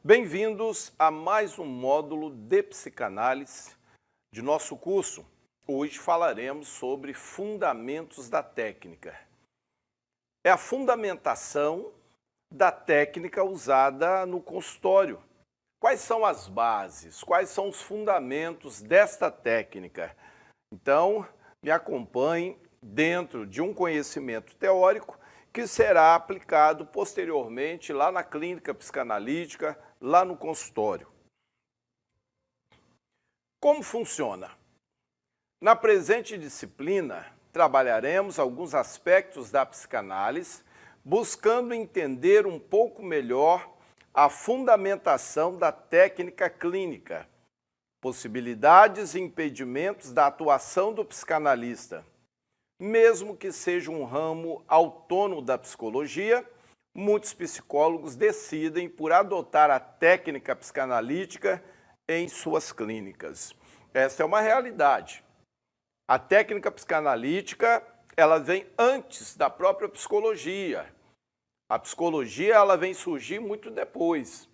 Bem-vindos a mais um módulo de psicanálise de nosso curso. Hoje falaremos sobre fundamentos da técnica. É a fundamentação da técnica usada no consultório. Quais são as bases? Quais são os fundamentos desta técnica? Então, me acompanhe dentro de um conhecimento teórico que será aplicado posteriormente lá na clínica psicanalítica, lá no consultório. Como funciona? Na presente disciplina, trabalharemos alguns aspectos da psicanálise, buscando entender um pouco melhor a fundamentação da técnica clínica, possibilidades e impedimentos da atuação do psicanalista. Mesmo que seja um ramo autônomo da psicologia, muitos psicólogos decidem por adotar a técnica psicanalítica em suas clínicas. Essa é uma realidade. A técnica psicanalítica, ela vem antes da própria psicologia. A psicologia, ela vem surgir muito depois.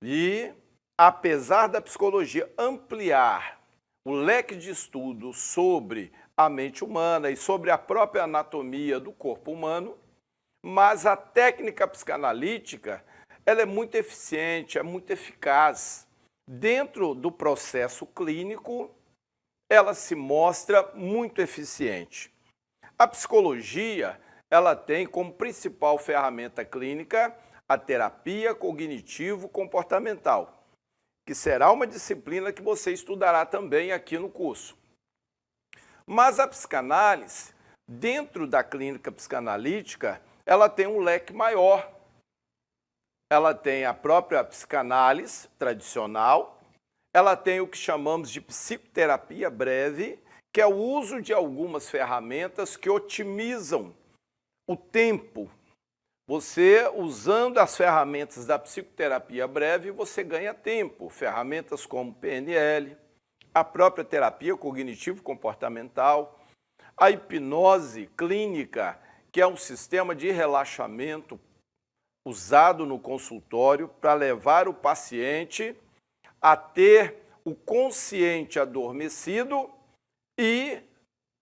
E, apesar da psicologia ampliar o leque de estudo sobre a mente humana e sobre a própria anatomia do corpo humano, mas a técnica psicanalítica, ela é muito eficiente, é muito eficaz. Dentro do processo clínico, ela se mostra muito eficiente. A psicologia, ela tem como principal ferramenta clínica a terapia cognitivo-comportamental, que será uma disciplina que você estudará também aqui no curso. Mas a psicanálise, dentro da clínica psicanalítica, ela tem um leque maior. Ela tem a própria psicanálise tradicional, ela tem o que chamamos de psicoterapia breve, que é o uso de algumas ferramentas que otimizam o tempo. Você, usando as ferramentas da psicoterapia breve, você ganha tempo. Ferramentas como PNL, a própria terapia cognitivo-comportamental, a hipnose clínica, que é um sistema de relaxamento usado no consultório para levar o paciente a ter o consciente adormecido e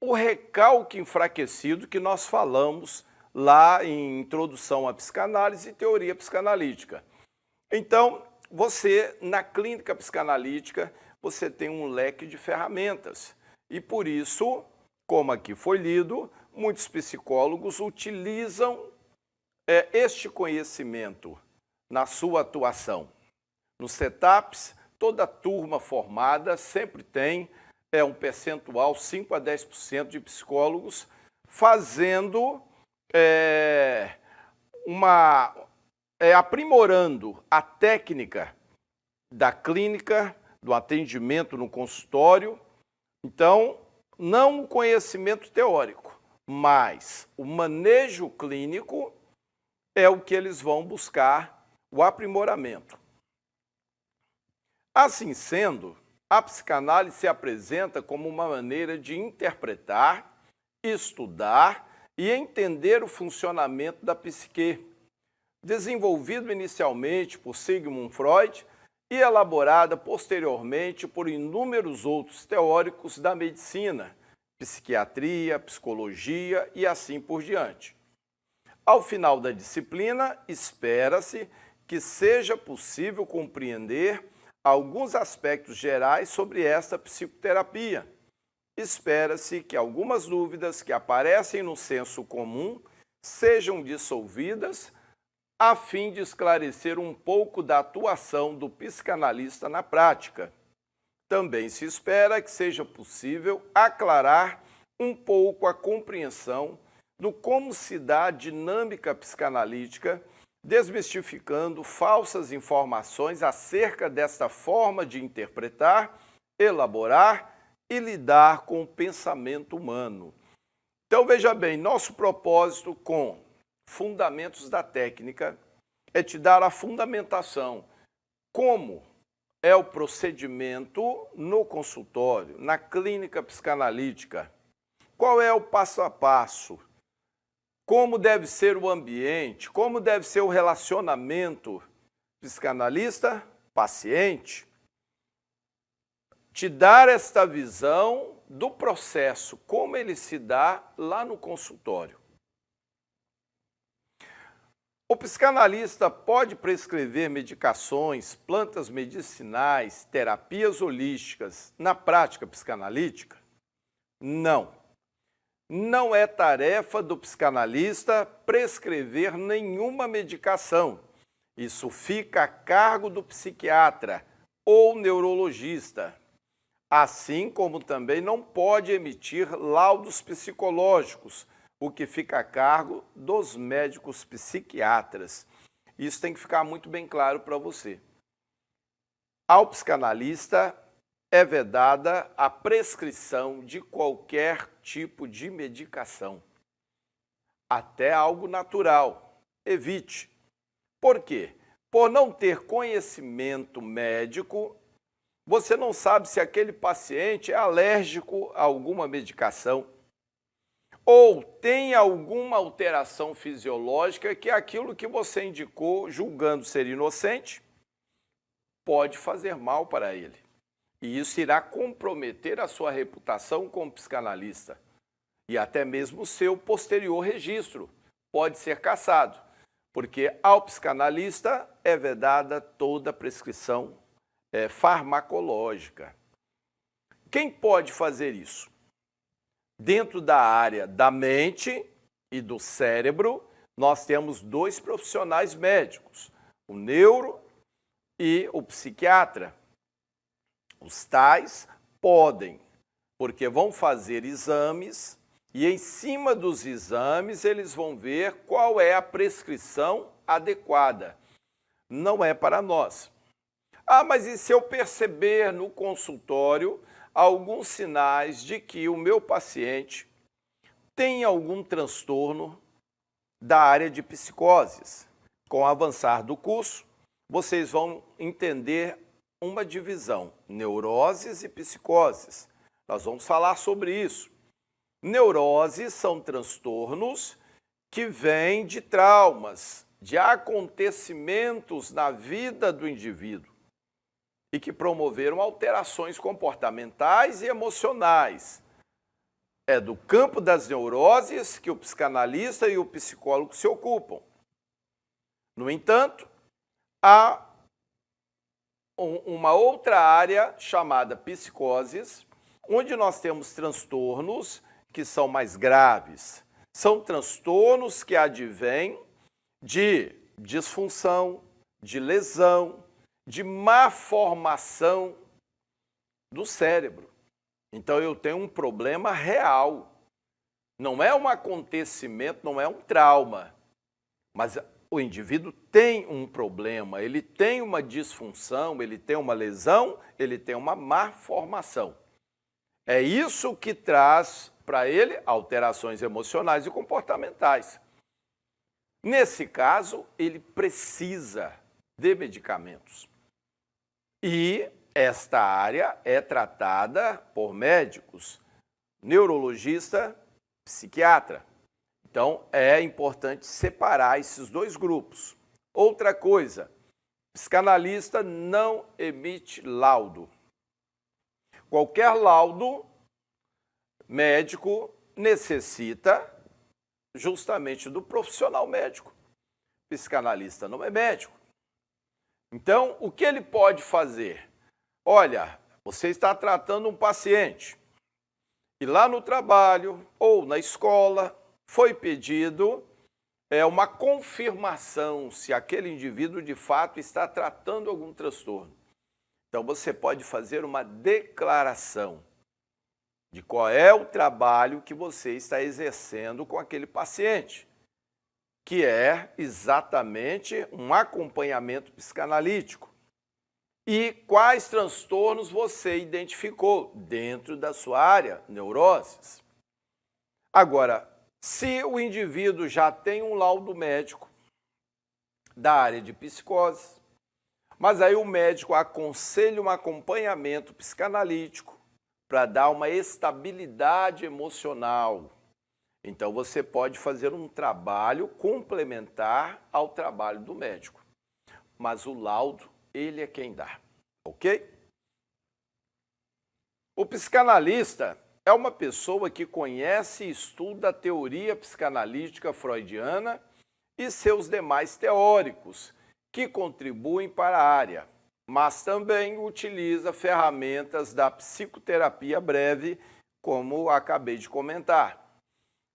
o recalque enfraquecido que nós falamos lá em Introdução à Psicanálise e Teoria Psicanalítica. Então, você, na clínica psicanalítica, você tem um leque de ferramentas. E por isso, como aqui foi lido, muitos psicólogos utilizam este conhecimento na sua atuação. Nos setups, toda turma formada sempre tem um percentual, 5 a 10% de psicólogos, fazendo aprimorando a técnica da clínica, do atendimento no consultório. Então, não o conhecimento teórico, mas o manejo clínico é o que eles vão buscar, o aprimoramento. Assim sendo, a psicanálise se apresenta como uma maneira de interpretar, estudar e entender o funcionamento da psique, desenvolvido inicialmente por Sigmund Freud e elaborada posteriormente por inúmeros outros teóricos da medicina, psiquiatria, psicologia e assim por diante. Ao final da disciplina, espera-se que seja possível compreender alguns aspectos gerais sobre esta psicoterapia. Espera-se que algumas dúvidas que aparecem no senso comum sejam dissolvidas a fim de esclarecer um pouco da atuação do psicanalista na prática. Também se espera que seja possível aclarar um pouco a compreensão do como se dá a dinâmica psicanalítica, desmistificando falsas informações acerca desta forma de interpretar, elaborar e lidar com o pensamento humano. Então, veja bem, nosso propósito com fundamentos da técnica é te dar a fundamentação. Como é o procedimento no consultório, na clínica psicanalítica? Qual é o passo a passo? Como deve ser o ambiente? Como deve ser o relacionamento psicanalista, paciente, te dar esta visão do processo, como ele se dá lá no consultório. O psicanalista pode prescrever medicações, plantas medicinais, terapias holísticas na prática psicanalítica? Não. Não é tarefa do psicanalista prescrever nenhuma medicação. Isso fica a cargo do psiquiatra ou neurologista. Assim como também não pode emitir laudos psicológicos, o que fica a cargo dos médicos psiquiatras. Isso tem que ficar muito bem claro para você. Ao psicanalista é vedada a prescrição de qualquer tipo de medicação, até algo natural. Evite. Por quê? Por não ter conhecimento médico, você não sabe se aquele paciente é alérgico a alguma medicação ou tem alguma alteração fisiológica que aquilo que você indicou, julgando ser inocente, pode fazer mal para ele. E isso irá comprometer a sua reputação como psicanalista e até mesmo o seu posterior registro pode ser cassado, porque ao psicanalista é vedada toda a prescrição farmacológica. Quem pode fazer isso? Dentro da área da mente e do cérebro, nós temos dois profissionais médicos, o neuro e o psiquiatra. Os tais podem, porque vão fazer exames e em cima dos exames eles vão ver qual é a prescrição adequada. Não é para nós. Ah, mas e se eu perceber no consultório alguns sinais de que o meu paciente tem algum transtorno da área de psicoses? Com o avançar do curso, vocês vão entender uma divisão, neuroses e psicoses. Nós vamos falar sobre isso. Neuroses são transtornos que vêm de traumas, de acontecimentos na vida do indivíduo e que promoveram alterações comportamentais e emocionais. É do campo das neuroses que o psicanalista e o psicólogo se ocupam. No entanto, há uma outra área chamada psicoses, onde nós temos transtornos que são mais graves. São transtornos que advêm de disfunção, de lesão, de má formação do cérebro. Então eu tenho um problema real. Não é um acontecimento, não é um trauma, mas o indivíduo tem um problema, ele tem uma disfunção, ele tem uma lesão, ele tem uma má formação. É isso que traz para ele alterações emocionais e comportamentais. Nesse caso, ele precisa de medicamentos. E esta área é tratada por médicos, neurologista, psiquiatra. Então, é importante separar esses dois grupos. Outra coisa, psicanalista não emite laudo. Qualquer laudo médico necessita justamente do profissional médico. Psicanalista não é médico. Então, o que ele pode fazer? Olha, você está tratando um paciente e lá no trabalho ou na escola foi pedido uma confirmação se aquele indivíduo de fato está tratando algum transtorno. Então, você pode fazer uma declaração de qual é o trabalho que você está exercendo com aquele paciente, que é exatamente um acompanhamento psicanalítico. E quais transtornos você identificou dentro da sua área, neuroses. Agora, se o indivíduo já tem um laudo médico da área de psicose, mas aí o médico aconselha um acompanhamento psicanalítico para dar uma estabilidade emocional. Então, você pode fazer um trabalho complementar ao trabalho do médico. mas o laudo, ele é quem dá, ok? O psicanalista é uma pessoa que conhece e estuda a teoria psicanalítica freudiana e seus demais teóricos, que contribuem para a área, mas também utiliza ferramentas da psicoterapia breve, como acabei de comentar.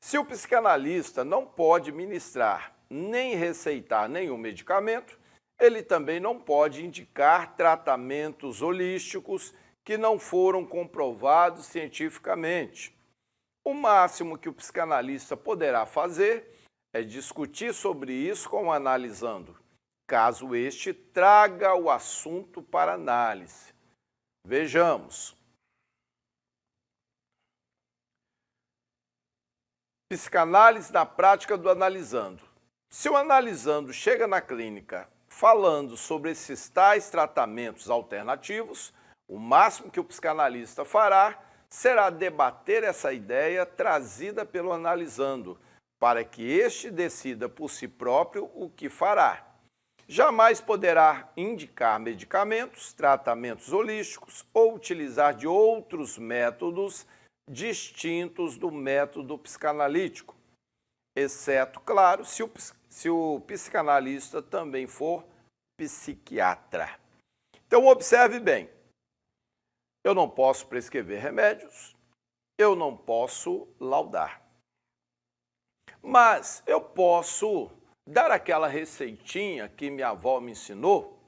Se o psicanalista não pode ministrar nem receitar nenhum medicamento, ele também não pode indicar tratamentos holísticos que não foram comprovados cientificamente. O máximo que o psicanalista poderá fazer é discutir sobre isso com o analisando, caso este traga o assunto para análise. Vejamos. Psicanálise na prática do analisando. Se o analisando chega na clínica falando sobre esses tais tratamentos alternativos, o máximo que o psicanalista fará será debater essa ideia trazida pelo analisando, para que este decida por si próprio o que fará. Jamais poderá indicar medicamentos, tratamentos holísticos ou utilizar de outros métodos distintos do método psicanalítico, exceto, claro, se o psicanalista também for psiquiatra. Então, observe bem, eu não posso prescrever remédios, eu não posso laudar, mas eu posso dar aquela receitinha que minha avó me ensinou,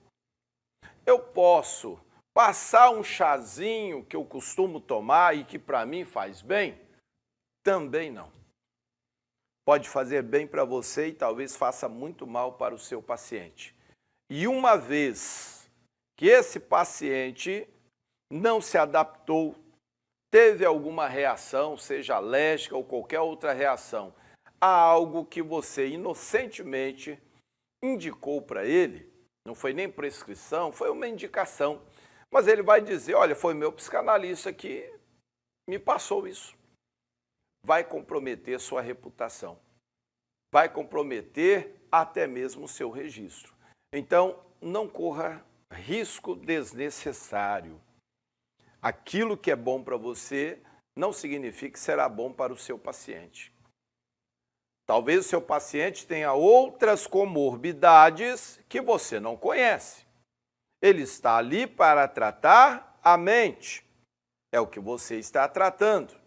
eu posso passar um chazinho que eu costumo tomar e que para mim faz bem? Também não. Pode fazer bem para você e talvez faça muito mal para o seu paciente. E uma vez que esse paciente não se adaptou, teve alguma reação, seja alérgica ou qualquer outra reação, a algo que você inocentemente indicou para ele, não foi nem prescrição, foi uma indicação, mas ele vai dizer, olha, foi meu psicanalista que me passou isso. Vai comprometer sua reputação, vai comprometer até mesmo o seu registro. Então, não corra risco desnecessário. Aquilo que é bom para você não significa que será bom para o seu paciente. Talvez o seu paciente tenha outras comorbidades que você não conhece. Ele está ali para tratar a mente. É o que você está tratando.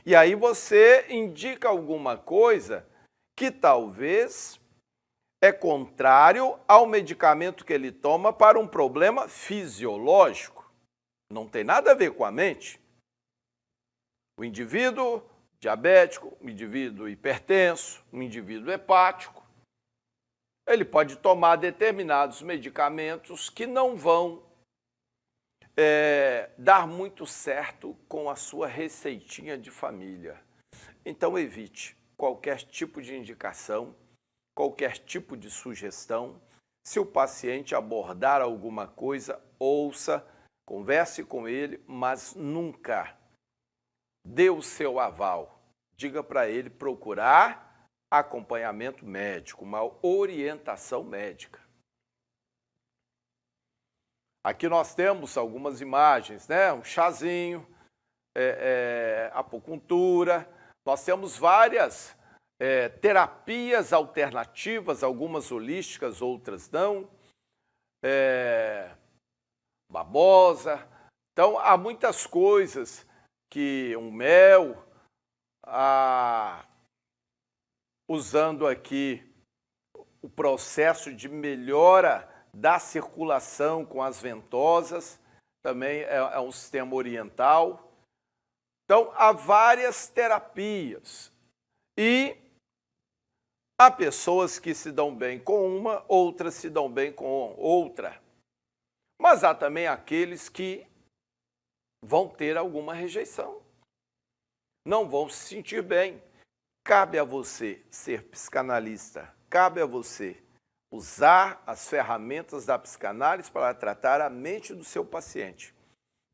E aí você indica alguma coisa que talvez é contrário ao medicamento que ele toma para um problema fisiológico. Não tem nada a ver com a mente. O indivíduo diabético, um indivíduo hipertenso, um indivíduo hepático, ele pode tomar determinados medicamentos que não vão dar muito certo com a sua receitinha de família. Então evite qualquer tipo de indicação, qualquer tipo de sugestão. Se o paciente abordar alguma coisa, ouça, converse com ele, mas nunca dê o seu aval. Diga para ele procurar acompanhamento médico, uma orientação médica. Aqui nós temos algumas imagens, né? Um chazinho, acupuntura. Nós temos várias terapias alternativas, algumas holísticas, outras não. Babosa. Então, há muitas coisas que um mel, usando aqui o processo de melhora da circulação com as ventosas, também é um sistema oriental. Então, há várias terapias e há pessoas que se dão bem com uma, outras se dão bem com outra. Mas há também aqueles que vão ter alguma rejeição, não vão se sentir bem. Cabe a você ser psicanalista, cabe a você usar as ferramentas da psicanálise para tratar a mente do seu paciente.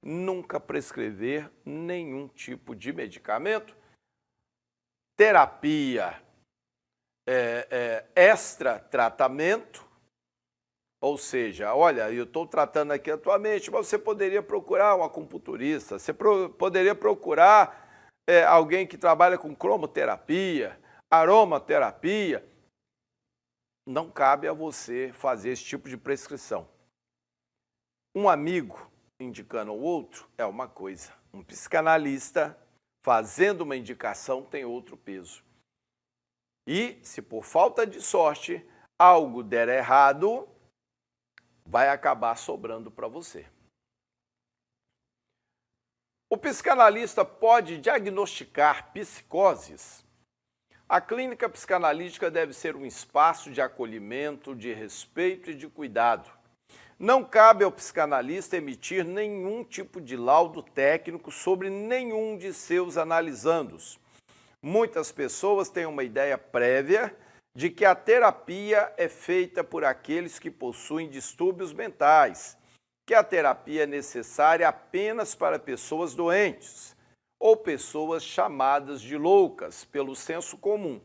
Nunca prescrever nenhum tipo de medicamento. Terapia, extra tratamento, Ou seja, olha, eu estou tratando aqui a tua mente, mas você poderia procurar um acupunturista, você poderia procurar alguém que trabalha com cromoterapia, aromaterapia. Não cabe a você fazer esse tipo de prescrição. Um amigo indicando ao outro é uma coisa. Um psicanalista fazendo uma indicação tem outro peso. E, se por falta de sorte algo der errado, vai acabar sobrando para você. O psicanalista pode diagnosticar psicoses? A clínica psicanalítica deve ser um espaço de acolhimento, de respeito e de cuidado. Não cabe ao psicanalista emitir nenhum tipo de laudo técnico sobre nenhum de seus analisandos. Muitas pessoas têm uma ideia prévia de que a terapia é feita por aqueles que possuem distúrbios mentais, que a terapia é necessária apenas para pessoas doentes ou pessoas chamadas de loucas pelo senso comum,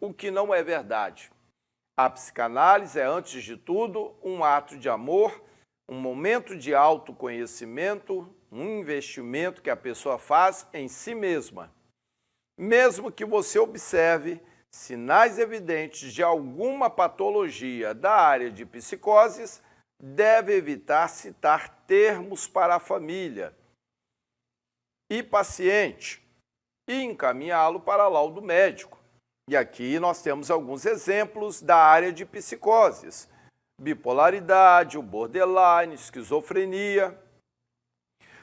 o que não é verdade. A psicanálise é, antes de tudo, um ato de amor, um momento de autoconhecimento, um investimento que a pessoa faz em si mesma. Mesmo que você observe sinais evidentes de alguma patologia da área de psicoses, deve evitar citar termos para a família e paciente e encaminhá-lo para laudo médico. E aqui nós temos alguns exemplos da área de psicoses: bipolaridade, o borderline, esquizofrenia.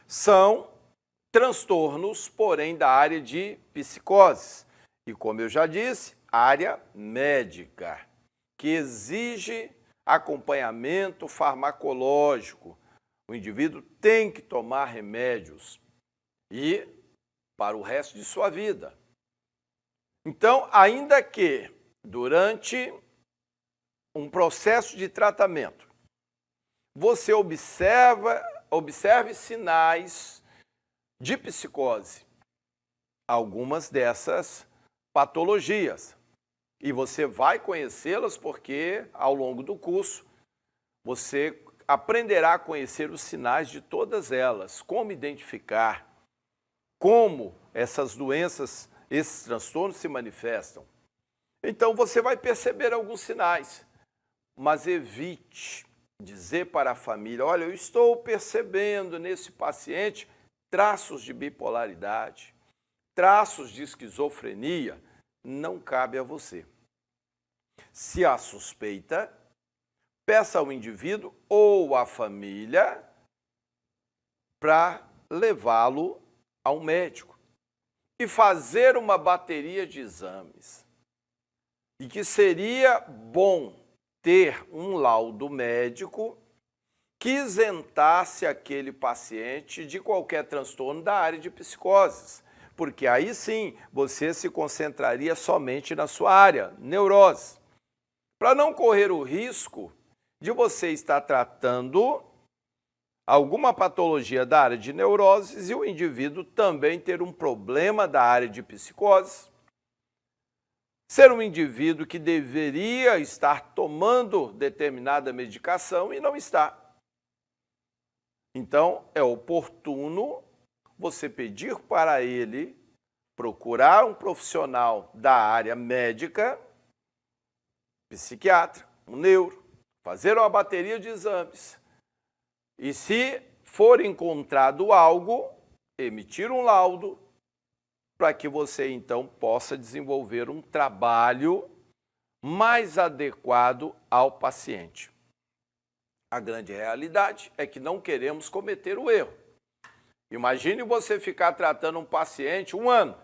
São transtornos, porém, da área de psicoses. E, como eu já disse, área médica, que exige acompanhamento farmacológico. O indivíduo tem que tomar remédios e para o resto de sua vida. Então, ainda que durante um processo de tratamento você observe sinais de psicose, algumas dessas patologias, e você vai conhecê-las porque ao longo do curso você aprenderá a conhecer os sinais de todas elas, como identificar, como essas doenças, esses transtornos se manifestam. Então você vai perceber alguns sinais, mas evite dizer para a família: olha, eu estou percebendo nesse paciente traços de bipolaridade, traços de esquizofrenia. Não cabe a você. Se há suspeita, peça ao indivíduo ou à família para levá-lo a um médico e fazer uma bateria de exames. E que seria bom ter um laudo médico que isentasse aquele paciente de qualquer transtorno da área de psicoses, porque aí sim você se concentraria somente na sua área, neurose, para não correr o risco de você estar tratando alguma patologia da área de neuroses e o indivíduo também ter um problema da área de psicose, ser um indivíduo que deveria estar tomando determinada medicação e não está. Então, é oportuno você pedir para ele procurar um profissional da área médica, psiquiatra, um neuro, fazer uma bateria de exames. E se for encontrado algo, emitir um laudo para que você então possa desenvolver um trabalho mais adequado ao paciente. A grande realidade é que não queremos cometer o erro. Imagine você ficar tratando um paciente 1 ano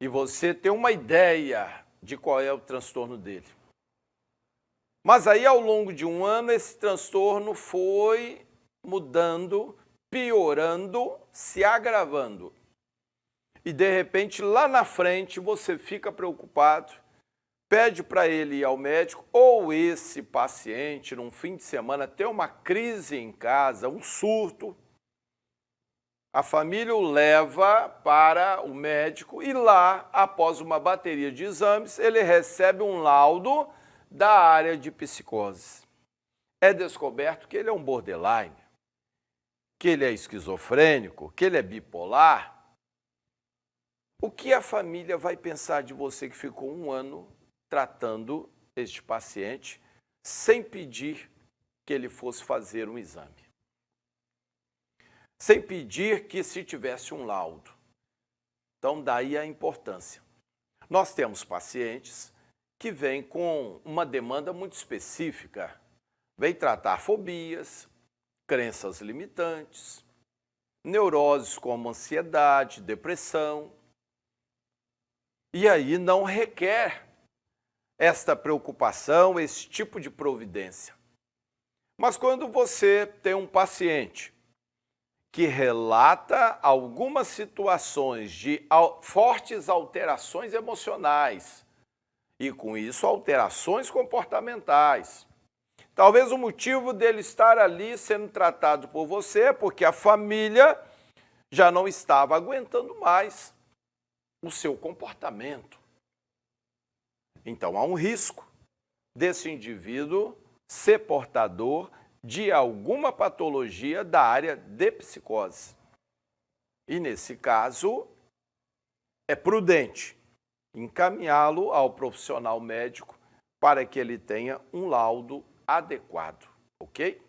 e você ter uma ideia de qual é o transtorno dele. Mas aí, ao longo de 1 ano, esse transtorno foi mudando, piorando, se agravando. E, de repente, lá na frente, você fica preocupado, pede para ele ir ao médico, ou esse paciente, num fim de semana, tem uma crise em casa, um surto. A família o leva para o médico e lá, após uma bateria de exames, ele recebe um laudo da área de psicose. é descoberto que ele é um borderline, que ele é esquizofrênico, que ele é bipolar, o que a família vai pensar de você que ficou 1 ano tratando este paciente sem pedir que ele fosse fazer um exame? Sem pedir que se tivesse um laudo. Então, daí a importância. Nós temos pacientes que vêm com uma demanda muito específica. Vem tratar fobias, crenças limitantes, neuroses como ansiedade, depressão. E aí não requer esta preocupação, esse tipo de providência. Mas quando você tem um paciente que relata algumas situações de fortes alterações emocionais e, com isso, alterações comportamentais, talvez o motivo dele estar ali sendo tratado por você é porque a família já não estava aguentando mais o seu comportamento. Então, há um risco desse indivíduo ser portador de alguma patologia da área de psicose. E, nesse caso, é prudente encaminhá-lo ao profissional médico para que ele tenha um laudo adequado, ok?